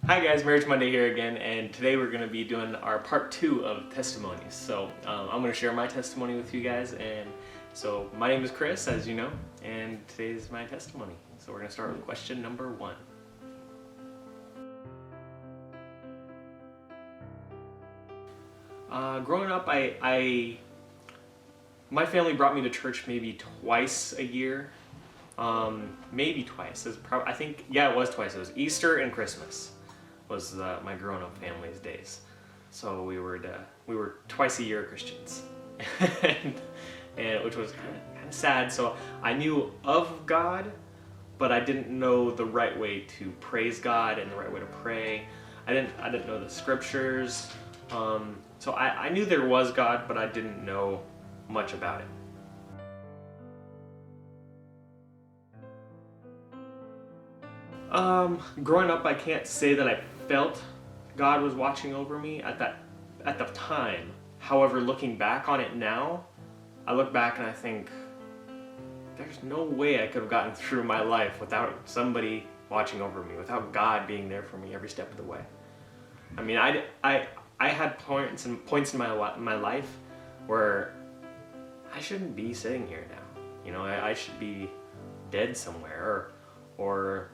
Hi guys, Marriage Monday here again, and today we're going to be doing our part 2 of testimonies. So I'm going to share my testimony with you guys, and so my name is Chris, as you know, and today's my testimony. So we're going to start with question number 1. Growing up, my family brought me to church maybe twice a year, maybe twice. I think, yeah, it was twice. It was Easter and Christmas. Was my grown-up family's days, so we were twice a year Christians, and which was kind of sad. So I knew of God, but I didn't know the right way to praise God and the right way to pray. I didn't know the scriptures, so I knew there was God, but I didn't know much about it. Growing up, I can't say that I felt God was watching over me at the time. However, looking back on it now, I look back and I think there's no way I could have gotten through my life without somebody watching over me, without God being there for me every step of the way. I mean, I had points in my life where I shouldn't be sitting here now. You know, I should be dead somewhere, or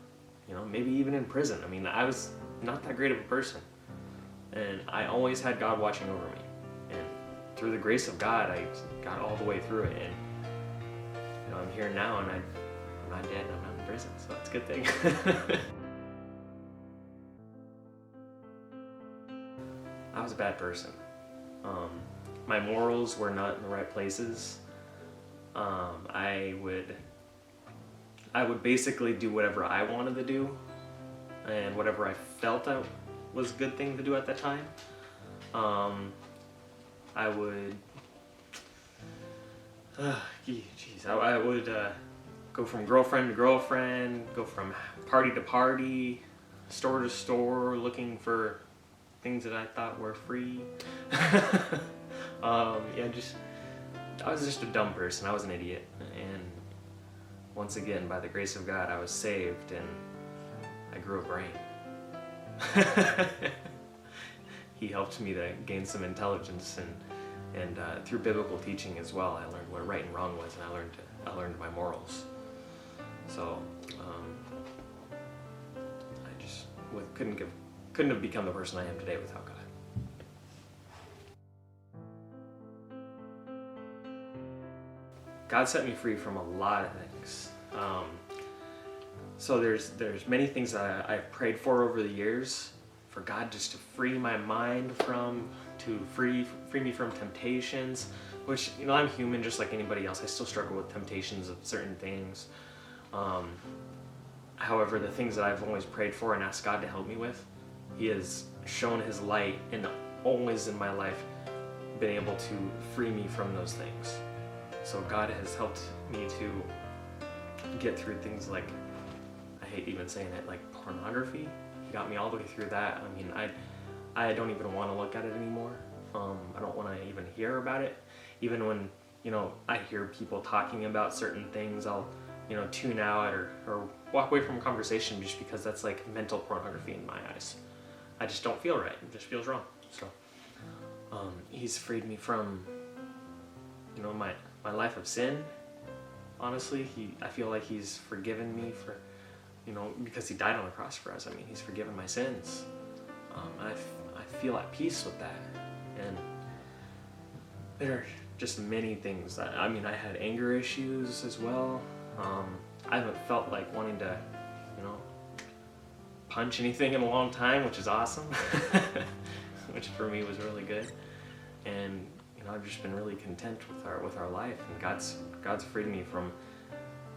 you know, maybe even in prison. I mean, I was not that great of a person, and I always had God watching over me, and through the grace of God, I got all the way through it, and you know, I'm here now, and I'm not dead, and I'm not in prison, so that's a good thing. I was a bad person. My morals were not in the right places. I would basically do whatever I wanted to do and whatever I felt was a good thing to do at that time. I would, I would go from girlfriend to girlfriend, go from party to party, store to store, looking for things that I thought were free. I was just a dumb person. I was an idiot, and once again, by the grace of God, I was saved and I grew a brain. He helped me to gain some intelligence, and through biblical teaching as well, I learned what right and wrong was, and I learned my morals. So I just couldn't have become the person I am today without God. God set me free from a lot of things. So there's many things that I've prayed for over the years, for God just to free my mind to free me from temptations, which, you know, I'm human just like anybody else. I still struggle with temptations of certain things. However, the things that I've always prayed for and asked God to help me with, He has shown His light and always in my life been able to free me from those things. So God has helped me to get through things like, I hate even saying it, like pornography. He got me all the way through that. I mean, I don't even want to look at it anymore. I don't want to even hear about it. Even when, you know, I hear people talking about certain things, I'll, you know, tune out or walk away from a conversation just because that's like mental pornography in my eyes. I just don't feel right. It just feels wrong. So He's freed me from, you know, my life of sin. Honestly, I feel like He's forgiven me for, you know, because He died on the cross for us. I mean, He's forgiven my sins. I feel at peace with that. And there are just many things I mean, I had anger issues as well. I haven't felt like wanting to, you know, punch anything in a long time, which is awesome. Which for me was really good. And you know, I've just been really content with our life, and God's freed me from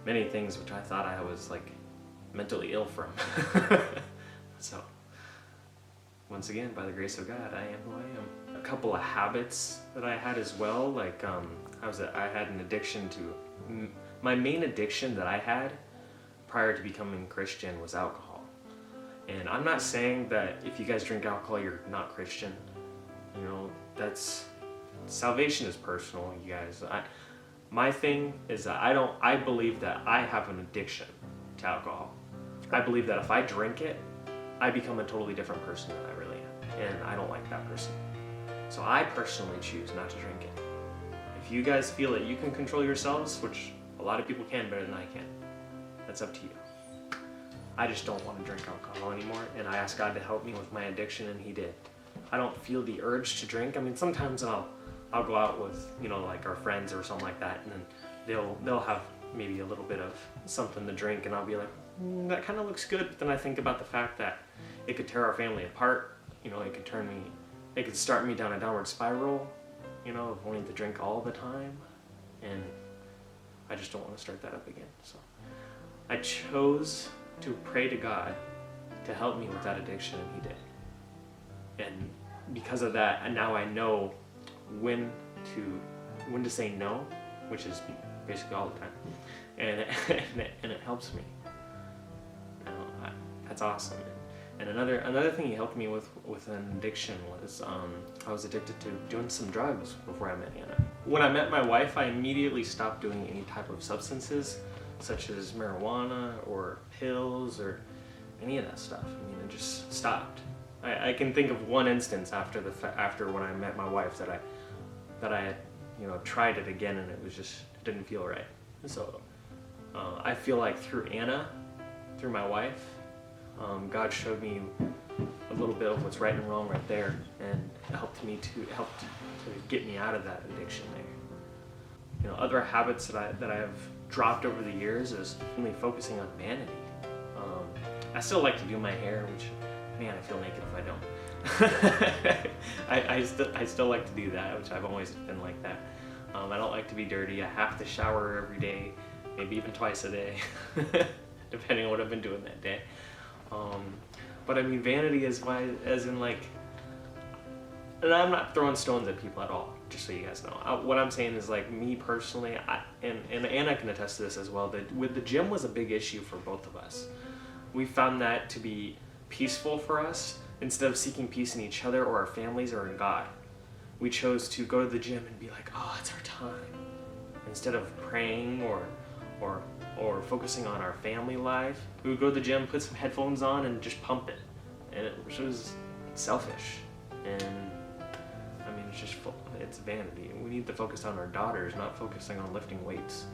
many things which I thought I was like mentally ill from. So once again, by the grace of God, I am who I am. A couple of habits that I had as well, like I had an addiction to, my main addiction that I had prior to becoming Christian was alcohol. And I'm not saying that if you guys drink alcohol, you're not Christian. You know, salvation is personal, you guys. My thing is that I believe that I have an addiction to alcohol. I believe that if I drink it, I become a totally different person than I really am, and I don't like that person. So I personally choose not to drink it. If you guys feel that you can control yourselves, which a lot of people can better than I can, that's up to you. I just don't want to drink alcohol anymore, and I asked God to help me with my addiction, and He did. I don't feel the urge to drink. I mean, sometimes I'll go out with, like our friends or something like that, and then they'll have maybe a little bit of something to drink, and I'll be like, that kind of looks good. But then I think about the fact that it could tear our family apart. It could start me down a downward spiral, of wanting to drink all the time, and I just don't want to start that up again. So I chose to pray to God to help me with that addiction, and He did. And because of that, and now I know when to say no, which is basically all the time, and it helps me. That's awesome. And another thing He helped me with an addiction was I was addicted to doing some drugs before I met Anna. When I met my wife, I immediately stopped doing any type of substances, such as marijuana or pills or any of that stuff. I mean, it just stopped. I can think of one instance after when I met my wife that I had tried it again, and it didn't feel right. So I feel like through Anna, through my wife, God showed me a little bit of what's right and wrong right there, and helped to get me out of that addiction there. Other habits that I have dropped over the years is only focusing on vanity. I still like to do my hair, which, man, I feel naked if I don't. I still like to do that, which I've always been like that. I don't like to be dirty. I have to shower every day, maybe even twice a day, depending on what I've been doing that day. But I mean, vanity is as in like, and I'm not throwing stones at people at all, just so you guys know. What I'm saying is, like, me personally, and Anna can attest to this as well, that with the gym was a big issue for both of us. We found that to be peaceful for us. Instead of seeking peace in each other or our families or in God, we chose to go to the gym and be like, oh, it's our time. Instead of praying or focusing on our family life, we would go to the gym, put some headphones on, and just pump it. And it was selfish. And I mean, it's vanity. We need to focus on our daughters, not focusing on lifting weights,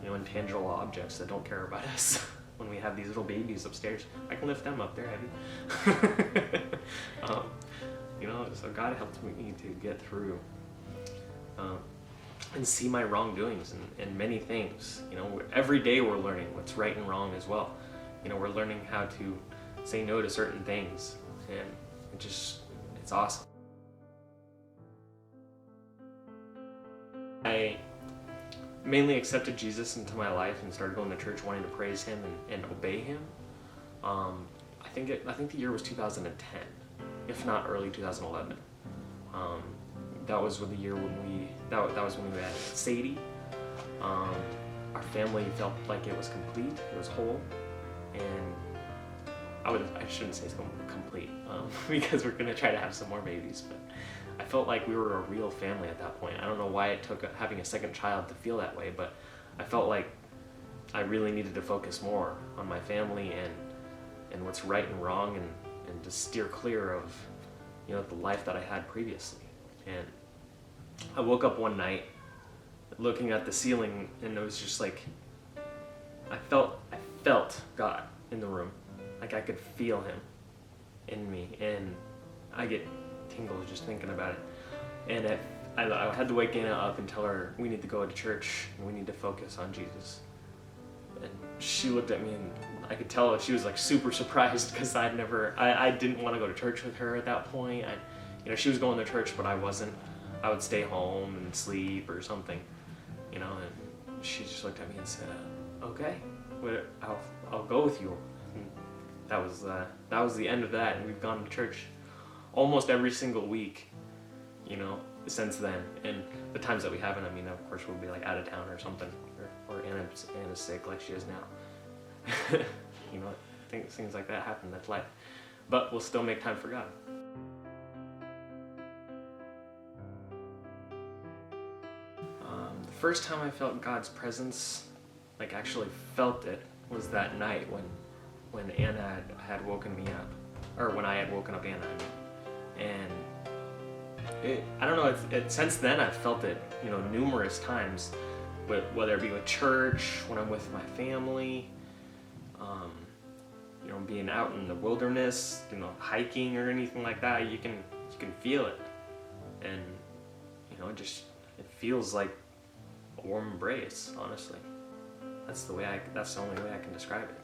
intangible objects that don't care about us. When we have these little babies upstairs, I can lift them up, they're heavy. So God helped me to get through and see my wrongdoings in many things. Every day we're learning what's right and wrong as well. We're learning how to say no to certain things, and it's awesome. I mainly accepted Jesus into my life and started going to church wanting to praise Him and obey Him. I think the year was 2010, if not early 2011. That was the year when we had Sadie. Our family felt like it was complete, it was whole, and I shouldn't say it's complete because we're gonna try to have some more babies, but I felt like we were a real family at that point. I don't know why it took having a second child to feel that way, but I felt like I really needed to focus more on my family and what's right and wrong, and to steer clear of the life that I had previously. And I woke up one night looking at the ceiling, and it was just like I felt God in the room. Like I could feel Him in me, and I get tingles just thinking about it. And I had to wake Anna up and tell her we need to go to church and we need to focus on Jesus. And she looked at me, and I could tell she was like super surprised because I didn't want to go to church with her at that point. She was going to church, but I wasn't. I would stay home and sleep or something, and she just looked at me and said, "Okay, I'll go with you." And that was the end of that, and we've gone to church almost every single week, since then. And the times that we haven't, of course, we'll be like out of town or something, or Anna's sick like she is now. Things like that happen. That's life. But we'll still make time for God. The first time I felt God's presence, like actually felt it, was that night when Anna had woken me up or when I had woken up Anna. And I don't know, since then I've felt it, numerous times, whether it be with church, when I'm with my family, being out in the wilderness, hiking or anything like that. You can feel it, and it feels like a warm embrace. Honestly, that's the only way I can describe it.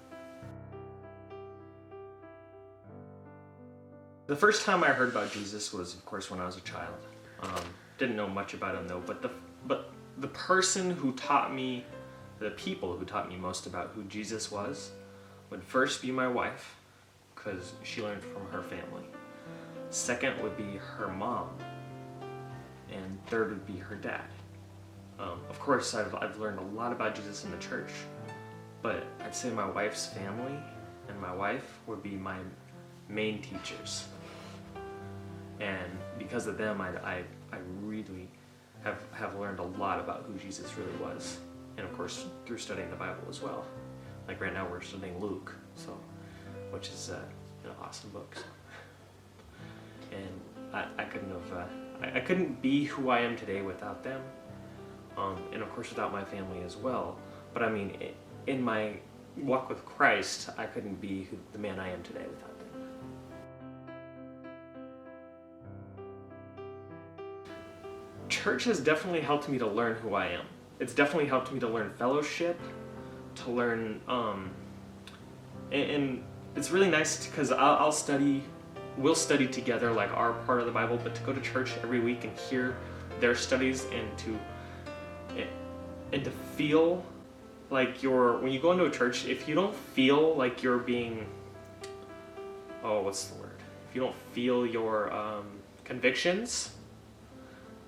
The first time I heard about Jesus was, of course, when I was a child. Didn't know much about him though, but the people who taught me most about who Jesus was would first be my wife, because she learned from her family. Second would be her mom, and third would be her dad. Of course, I've learned a lot about Jesus in the church, but I'd say my wife's family and my wife would be my main teachers. And because of them, I really have learned a lot about who Jesus really was. And of course, through studying the Bible as well. Like right now we're studying Luke, which is an awesome book. So. And I couldn't be who I am today without them. And of course without my family as well. But I mean, in my walk with Christ, I couldn't be the man I am today without them. Church has definitely helped me to learn who I am. It's definitely helped me to learn fellowship, to learn, and it's really nice because we'll study together like our part of the Bible, but to go to church every week and hear their studies and to feel like when you go into a church, if you don't feel like you're being, if you don't feel your convictions,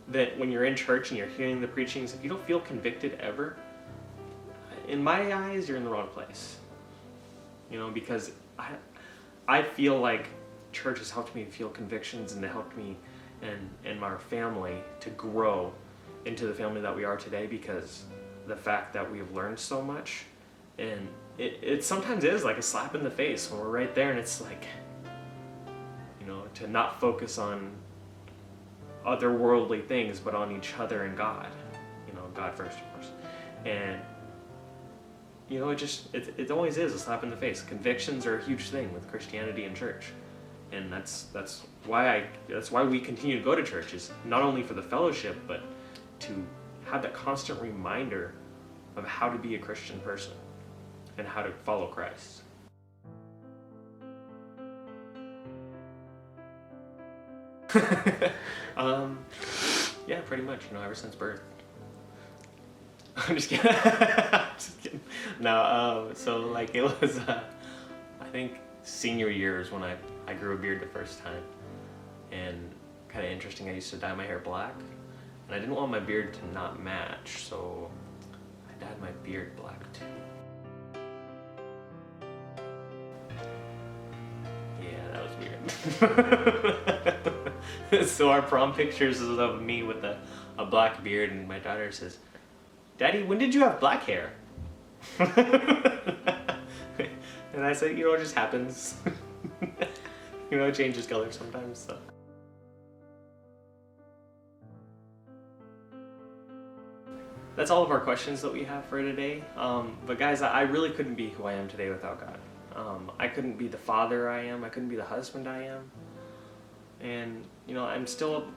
that when you're in church and you're hearing the preachings, if you don't feel convicted ever, in my eyes, you're in the wrong place. Because I feel like church has helped me feel convictions and to help me and my family to grow into the family that we are today, because the fact that we've learned so much, and it sometimes is like a slap in the face when we're right there, and it's like, to not focus on otherworldly things, but on each other and God. God first, of course. And it always is a slap in the face. Convictions are a huge thing with Christianity and church, and that's why we continue to go to churches, not only for the fellowship, but to have that constant reminder of how to be a Christian person and how to follow Christ. Yeah, pretty much, ever since birth. I'm just kidding. Just kidding. No, so like it was, I think senior year is when I grew a beard the first time. And kind of interesting, I used to dye my hair black, and I didn't want my beard to not match, so I dyed my beard black too. Yeah, that was weird. So our prom pictures is of me with a black beard, and my daughter says, "Daddy, when did you have black hair?" And I said, it just happens. It changes color sometimes, so. That's all of our questions that we have for today. But guys, I really couldn't be who I am today without God. I couldn't be the father I am. I couldn't be the husband I am. And I'm still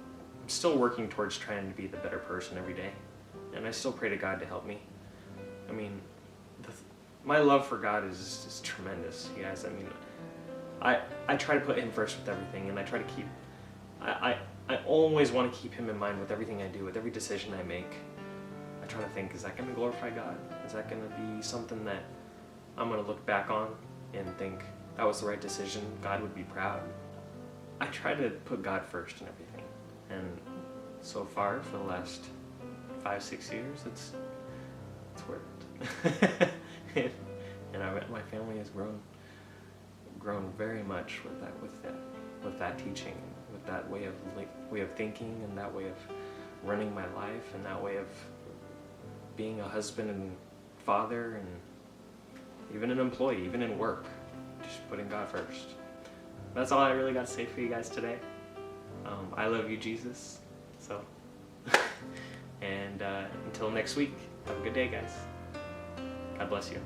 working towards trying to be the better person every day. And I still pray to God to help me. I mean, my love for God is tremendous, you guys. I mean, I try to put Him first with everything, and I try to keep, I always want to keep Him in mind with everything I do, with every decision I make. I try to think, is that going to glorify God? Is that going to be something that I'm going to look back on and think, that was the right decision, God would be proud? I try to put God first in everything. And so far, for the last 5-6 years, it's worked. and my family has grown very much with that teaching, with that way of thinking, and that way of running my life, and that way of being a husband and father, and even an employee, even in work, just putting God first. that's all I really got to say for you guys today. I love you, Jesus. So, and until next week, have a good day, guys. God bless you.